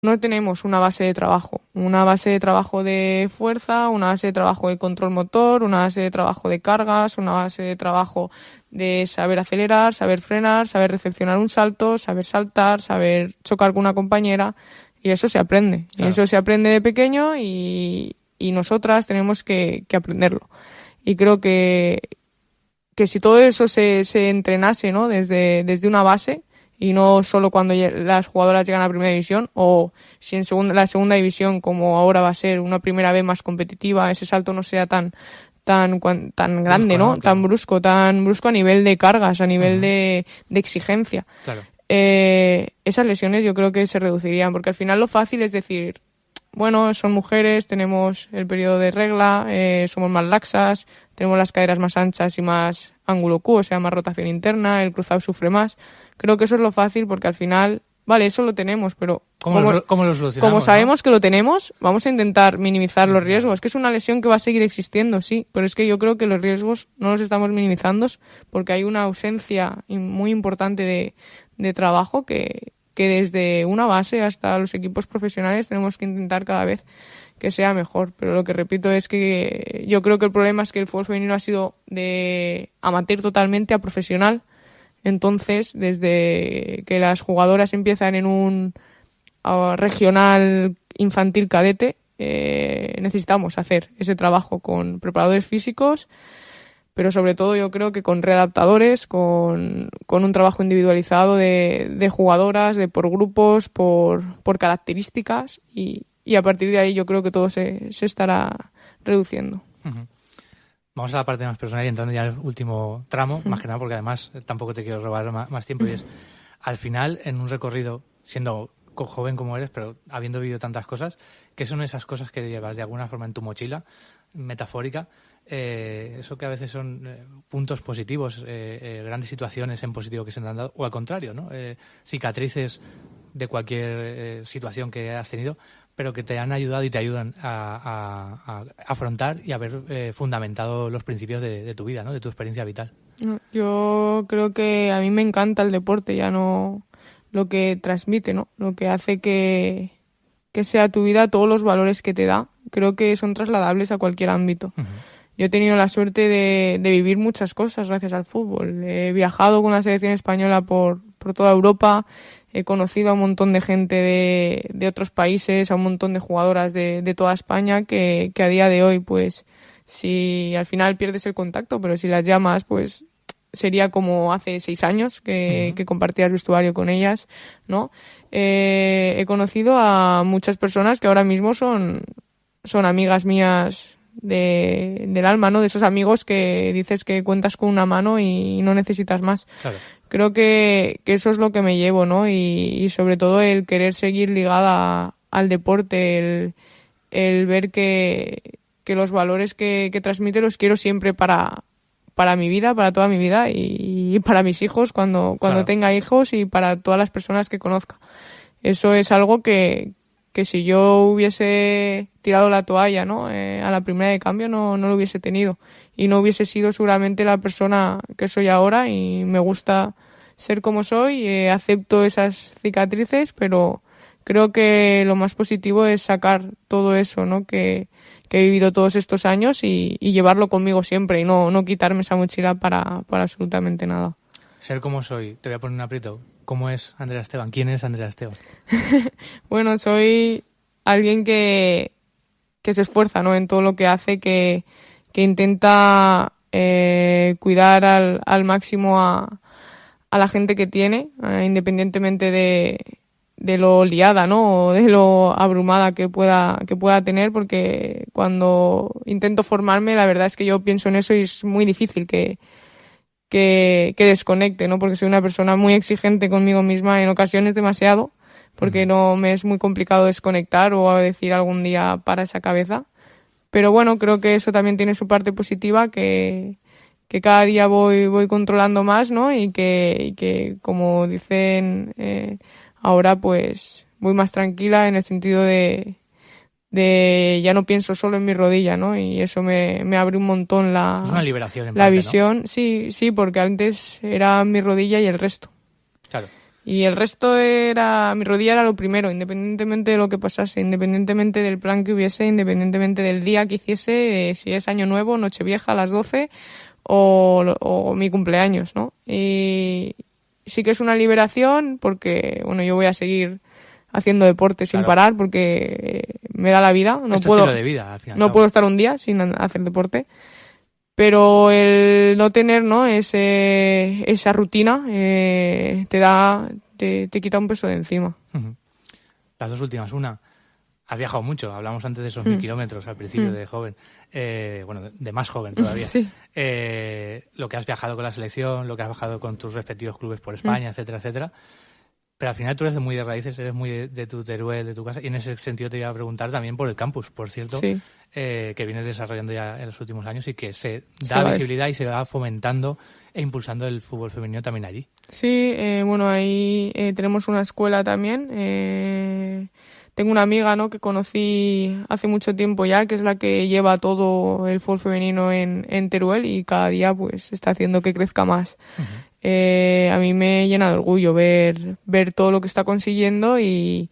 no tenemos una base de trabajo de fuerza, una base de trabajo de control motor, una base de trabajo de cargas, una base de trabajo de saber acelerar, saber frenar, saber recepcionar un salto, saber saltar, saber chocar con una compañera, y eso se aprende. Claro. Eso se aprende de pequeño y nosotras tenemos que aprenderlo. Y creo que si todo eso se entrenase, ¿no? desde una base, y no solo cuando las jugadoras llegan a primera división, o si en la segunda división, como ahora va a ser una primera B más competitiva, ese salto no sea tan grande, ¿no? Claro. Tan brusco a nivel de cargas, a nivel de exigencia. Claro. Esas lesiones yo creo que se reducirían, porque al final lo fácil es decir, bueno, son mujeres, tenemos el periodo de regla, somos más laxas, tenemos las caderas más anchas y más ángulo Q, o sea, más rotación interna, el cruzado sufre más. Creo que eso es lo fácil, porque al final, vale, eso lo tenemos, pero ¿Cómo lo solucionamos? Como sabemos, ¿no?, que lo tenemos, vamos a intentar minimizar los riesgos, que es una lesión que va a seguir existiendo, sí, pero es que yo creo que los riesgos no los estamos minimizando porque hay una ausencia muy importante de trabajo que desde una base hasta los equipos profesionales tenemos que intentar cada vez que sea mejor. Pero lo que repito es que yo creo que el problema es que el fútbol femenino ha sido de amateur totalmente a profesional. Entonces, desde que las jugadoras empiezan en un regional infantil cadete, necesitamos hacer ese trabajo con preparadores físicos, pero sobre todo yo creo que con readaptadores, con un trabajo individualizado de jugadoras, de por grupos, por características, y a partir de ahí yo creo que todo se estará reduciendo. Uh-huh. Vamos a la parte más personal y entrando ya en el último tramo, más que nada porque además tampoco te quiero robar más tiempo, y es, al final, en un recorrido, siendo joven como eres, pero habiendo vivido tantas cosas, ¿qué son esas cosas que llevas de alguna forma en tu mochila, metafórica? Eso que a veces son puntos positivos, grandes situaciones en positivo que se te han dado, o al contrario, ¿no? Cicatrices de cualquier situación que has tenido, pero que te han ayudado y te ayudan a afrontar y haber fundamentado los principios de tu vida, ¿no? De tu experiencia vital. Yo creo que a mí me encanta el deporte, ya no lo que transmite, ¿no? Lo que hace que sea tu vida, todos los valores que te da, creo que son trasladables a cualquier ámbito. Uh-huh. Yo he tenido la suerte de vivir muchas cosas gracias al fútbol. He viajado con la selección española por toda Europa, he conocido a un montón de gente de otros países, a un montón de jugadoras de toda España que a día de hoy, pues, si al final pierdes el contacto, pero si las llamas, pues sería como hace 6 años que compartías vestuario con ellas, ¿no? He conocido a muchas personas que ahora mismo son amigas mías del alma, ¿no? De esos amigos que dices que cuentas con una mano y no necesitas más. Claro. Creo que eso es lo que me llevo, ¿no? Y sobre todo el querer seguir ligada al deporte, el ver que los valores que transmite los quiero siempre para mi vida, para toda mi vida, y para mis hijos cuando claro, tenga hijos, y para todas las personas que conozca. Eso es algo que si yo hubiese tirado la toalla, ¿no? A la primera de cambio no lo hubiese tenido, y no hubiese sido seguramente la persona que soy ahora, y me gusta ser como soy, acepto esas cicatrices, pero creo que lo más positivo es sacar todo eso, ¿no? que he vivido todos estos años y llevarlo conmigo siempre, y no quitarme esa mochila para absolutamente nada. Ser como soy, te voy a poner un aprieto. ¿Cómo es Andrea Esteban? ¿Quién es Andrea Esteban? Bueno, soy alguien que se esfuerza, ¿no? En todo lo que hace, que intenta cuidar al máximo a la gente que tiene, independientemente de lo liada, ¿no? O de lo abrumada que pueda tener, porque cuando intento formarme, la verdad es que yo pienso en eso y es muy difícil que desconecte, ¿no? Porque soy una persona muy exigente conmigo misma, en ocasiones demasiado, porque no me es muy complicado desconectar o decir algún día para esa cabeza. Pero bueno, creo que eso también tiene su parte positiva, que cada día voy controlando más, ¿no? Y que como dicen ahora, pues voy más tranquila, en el sentido de ya no pienso solo en mi rodilla, ¿no? Y eso me abre un montón es una liberación en la parte, visión, ¿no? Sí, porque antes era mi rodilla y el resto. Claro. Y el resto mi rodilla era lo primero, independientemente de lo que pasase, independientemente del plan que hubiese, independientemente del día que hiciese, si es Año Nuevo, Nochevieja a las 12 o mi cumpleaños, ¿no? Y sí que es una liberación porque, bueno, yo voy a seguir haciendo deporte sin parar porque me da la vida. No puedo, estilo de vida, al final, no puedo estar un día sin hacer deporte. Pero el no tener, ¿no? esa rutina te quita un peso de encima. Las dos últimas. Una, has viajado mucho. Hablamos antes de esos 1000 kilómetros al principio de joven. Bueno, de más joven todavía. Sí. Lo que has viajado con la selección, lo que has viajado con tus respectivos clubes por España, etcétera, etcétera. Pero al final tú eres muy de raíces, eres muy de tu Teruel, de tu casa. Y en ese sentido te iba a preguntar también por el campus, por cierto. Sí. Que vienes desarrollando ya en los últimos años y que se da visibilidad y se va fomentando e impulsando el fútbol femenino también allí. Sí, bueno, ahí tenemos una escuela también. Tengo una amiga, ¿no?, que conocí hace mucho tiempo ya, que es la que lleva todo el fútbol femenino en Teruel y cada día pues está haciendo que crezca más. A mí me llena de orgullo ver todo lo que está consiguiendo y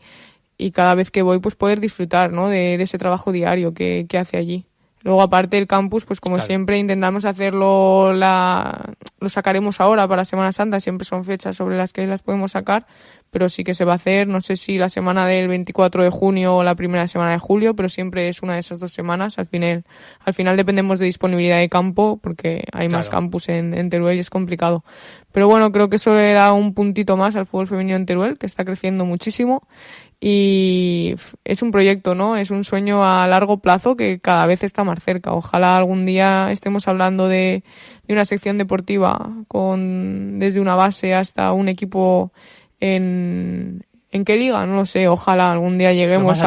cada vez que voy pues poder disfrutar, ¿no?, de ese trabajo diario que hace allí. Luego, aparte del campus, pues como siempre intentamos hacerlo, lo sacaremos ahora para Semana Santa, siempre son fechas sobre las que las podemos sacar, pero sí que se va a hacer, no sé si la semana del 24 de junio o la primera semana de julio, pero siempre es una de esas 2 semanas. Al final dependemos de disponibilidad de campo, porque hay más campus en Teruel y es complicado. Pero bueno, creo que eso le da un puntito más al fútbol femenino en Teruel, que está creciendo muchísimo. Y es un proyecto, ¿no? Es un sueño a largo plazo que cada vez está más cerca. Ojalá algún día estemos hablando de una sección deportiva desde una base hasta un equipo ¿en qué liga? No lo sé. Ojalá algún día lleguemos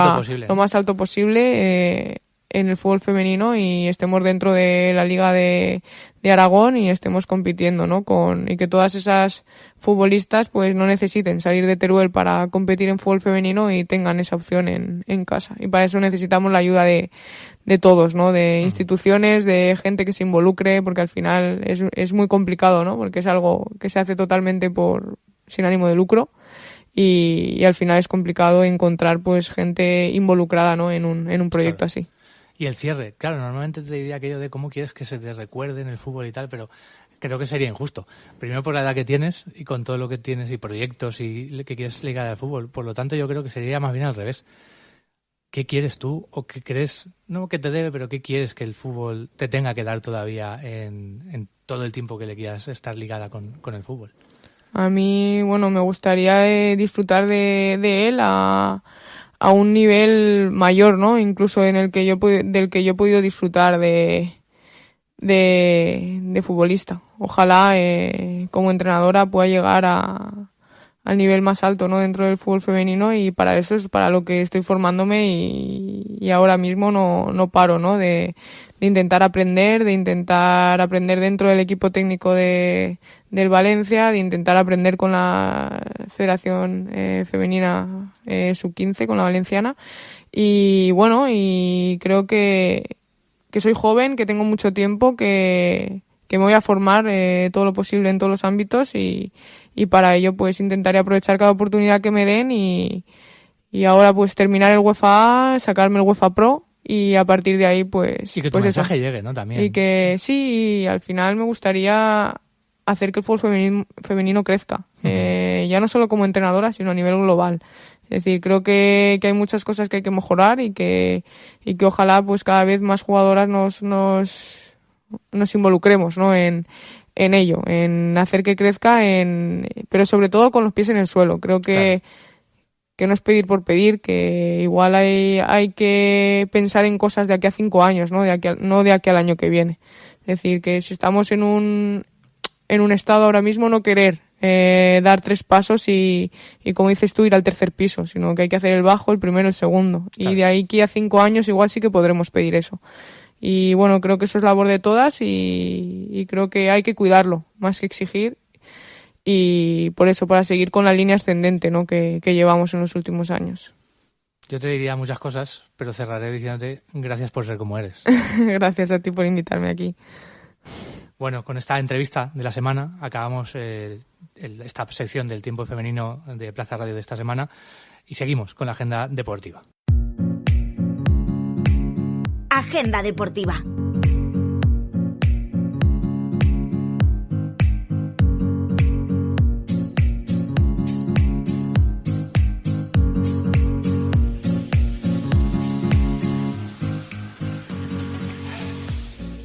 lo más alto posible en el fútbol femenino y estemos dentro de la Liga de Aragón y estemos compitiendo, ¿no? Y que todas esas futbolistas pues no necesiten salir de Teruel para competir en fútbol femenino y tengan esa opción en casa. Y para eso necesitamos la ayuda de todos, ¿no? De instituciones, de gente que se involucre, porque al final es muy complicado, ¿no? Porque es algo que se hace totalmente sin ánimo de lucro. Y al final es complicado encontrar pues gente involucrada, ¿no?, en un proyecto así. Y el cierre, claro, normalmente te diría aquello de cómo quieres que se te recuerde en el fútbol y tal, pero creo que sería injusto. Primero por la edad que tienes y con todo lo que tienes y proyectos y que quieres ligar al fútbol. Por lo tanto, yo creo que sería más bien al revés. ¿Qué quieres tú o qué crees, no que te debe, pero qué quieres que el fútbol te tenga que dar todavía en todo el tiempo que le quieras estar ligada con el fútbol? A mí, bueno, me gustaría disfrutar de él a un nivel mayor, ¿no? Incluso del que yo he podido disfrutar de futbolista. Ojalá como entrenadora pueda llegar al nivel más alto, ¿no?, dentro del fútbol femenino, y para eso es para lo que estoy formándome y ahora mismo no paro, ¿no?, de intentar aprender dentro del equipo técnico del Valencia, de intentar aprender con la Federación Femenina Sub-15, con la valenciana. Y bueno, y creo que soy joven, que tengo mucho tiempo, que me voy a formar todo lo posible en todos los ámbitos y para ello pues intentaré aprovechar cada oportunidad que me den y ahora pues terminar el UEFA A, sacarme el UEFA Pro y a partir de ahí pues... Y que tu mensaje llegue, ¿no? También. Y que sí, y al final me gustaría hacer que el fútbol femenino crezca. Ya no solo como entrenadora, sino a nivel global. Es decir, creo que hay muchas cosas que hay que mejorar y que ojalá pues cada vez más jugadoras nos involucremos, ¿no?, en ello, en hacer que crezca, pero sobre todo con los pies en el suelo. Creo que no es pedir por pedir, que igual hay que pensar en cosas de aquí a 5 años, ¿no? No de aquí al año que viene. Es decir, que si estamos en un estado ahora mismo, no querer dar 3 pasos y como dices tú, ir al 3er piso, sino que hay que hacer el bajo, el primero, el segundo. Claro. Y de ahí que a 5 años igual sí que podremos pedir eso. Y bueno, creo que eso es labor de todas y creo que hay que cuidarlo, más que exigir. Y por eso, para seguir con la línea ascendente, ¿no?, que llevamos en los últimos años. Yo te diría muchas cosas, pero cerraré diciéndote gracias por ser como eres. Gracias a ti por invitarme aquí. Bueno, con esta entrevista de la semana acabamos esta sección del tiempo femenino de Plaza Radio de esta semana y seguimos con la agenda deportiva. Agenda deportiva.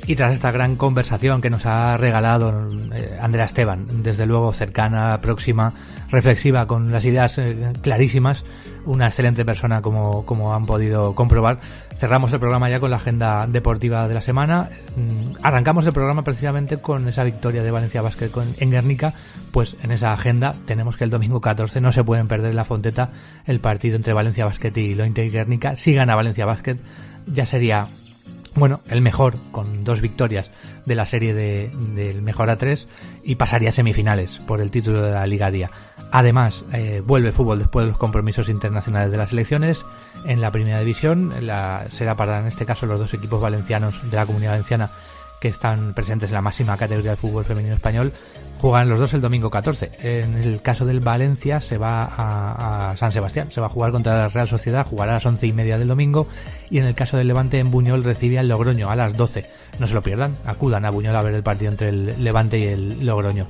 Y tras esta gran conversación que nos ha regalado Andrea Esteban, desde luego cercana, próxima, reflexiva, con las ideas clarísimas, una excelente persona como han podido comprobar, cerramos el programa ya con la agenda deportiva de la semana. Arrancamos el programa precisamente con esa victoria de Valencia Basket en Guernica. Pues en esa agenda tenemos que el domingo 14 no se pueden perder en la Fonteta el partido entre Valencia Basket y Lointe Guernica. Si gana Valencia Basket ya sería... bueno, el mejor, con 2 victorias de la serie del mejor A3 y pasaría a semifinales por el título de la Liga Día. Además, vuelve fútbol después de los compromisos internacionales de las selecciones en la primera división. Será para, en este caso, los 2 equipos valencianos de la Comunidad Valenciana que están presentes en la máxima categoría del fútbol femenino español. Juegan los 2 el domingo 14. En el caso del Valencia se va a San Sebastián, se va a jugar contra la Real Sociedad, jugará a las 11:30 del domingo, y en el caso del Levante en Buñol recibe al Logroño a las 12. No se lo pierdan, acudan a Buñol a ver el partido entre el Levante y el Logroño.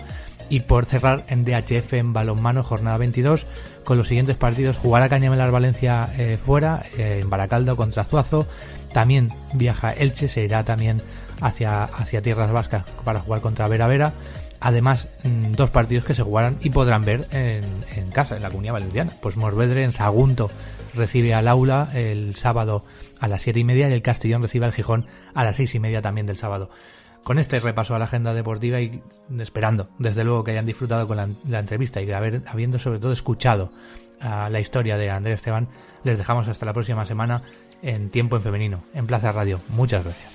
Y por cerrar, en DHF en balonmano, jornada 22, con los siguientes partidos: jugará Cañamelar Valencia fuera, en Baracaldo contra Zuazo. También viaja Elche, se irá también hacia Tierras Vascas para jugar contra Vera Vera. Además, 2 partidos que se jugarán y podrán ver en casa, en la Comunidad Valenciana. Pues Morvedre en Sagunto recibe al Aula el sábado a las 7:30 y el Castellón recibe al Gijón a las 6:30 también del sábado. Con este repaso a la agenda deportiva y esperando, desde luego, que hayan disfrutado con la entrevista y habiendo sobre todo escuchado la historia de Andrea Esteban, les dejamos hasta la próxima semana en Tiempo en Femenino, en Plaza Radio. Muchas gracias.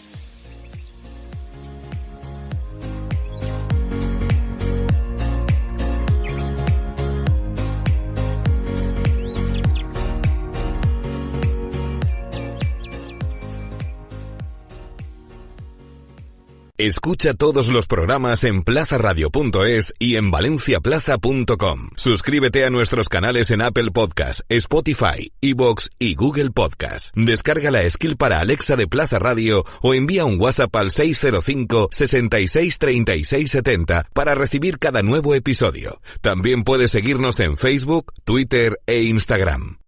Escucha todos los programas en plazaradio.es y en valenciaplaza.com. Suscríbete a nuestros canales en Apple Podcasts, Spotify, iVoox y Google Podcasts. Descarga la skill para Alexa de Plaza Radio o envía un WhatsApp al 605 66 36 70 para recibir cada nuevo episodio. También puedes seguirnos en Facebook, Twitter e Instagram.